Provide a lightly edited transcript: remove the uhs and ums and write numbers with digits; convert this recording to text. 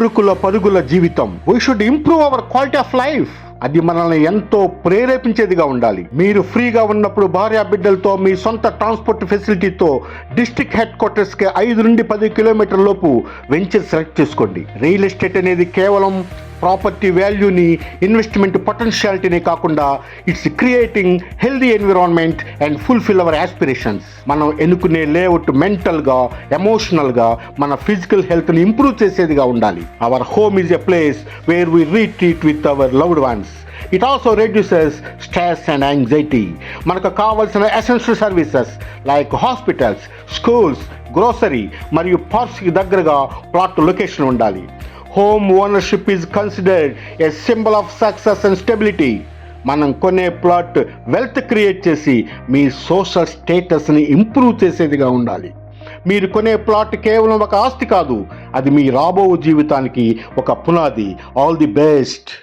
ఉరుకుల పరుగుల జీవితం. We should improve our quality of life. అది మనల్ని ఎంతో ప్రేరేపించేదిగా ఉండాలి. మీరు ఫ్రీగా ఉన్నప్పుడు భార్య బిడ్డలతో మీ సొంత ట్రాన్స్పోర్ట్ ఫెసిలిటీతో డిస్ట్రిక్ట్ హెడ్ క్వార్టర్స్ కి 5 నుండి 10 కిలోమీటర్ల లోపు వెంచర్ సెలెక్ట్ చేసుకోండి. రియల్ ఎస్టేట్ అనేది కేవలం ప్రాపర్టీ వాల్యూని, ఇన్వెస్ట్మెంట్ పొటెన్షియాలిటీనే కాకుండా it's creating healthy environment and fulfil our aspirations. మనం ఎన్నుకునే లేఅవుట్ మెంటల్గా, ఎమోషనల్గా మన ఫిజికల్ హెల్త్ని ఇంప్రూవ్ చేసేదిగా ఉండాలి. Our home is a place where we retreat with our loved ones. It also reduces stress and anxiety. మనకు కావాల్సిన essential services like hospitals, schools, grocery మరియు పార్క్స్కి దగ్గరగా ప్లాట్ లొకేషన్ ఉండాలి. Home ownership is considered A symbol of success and stability. మనం కొనే plot wealth create చేసి మీ social స్టేటస్ని improve చేసేదిగా ఉండాలి. మీరు కొనే ప్లాట్ కేవలం ఒక ఆస్తి కాదు, అది మీ రాబో జీవితానికి ఒక పునాది. All the best.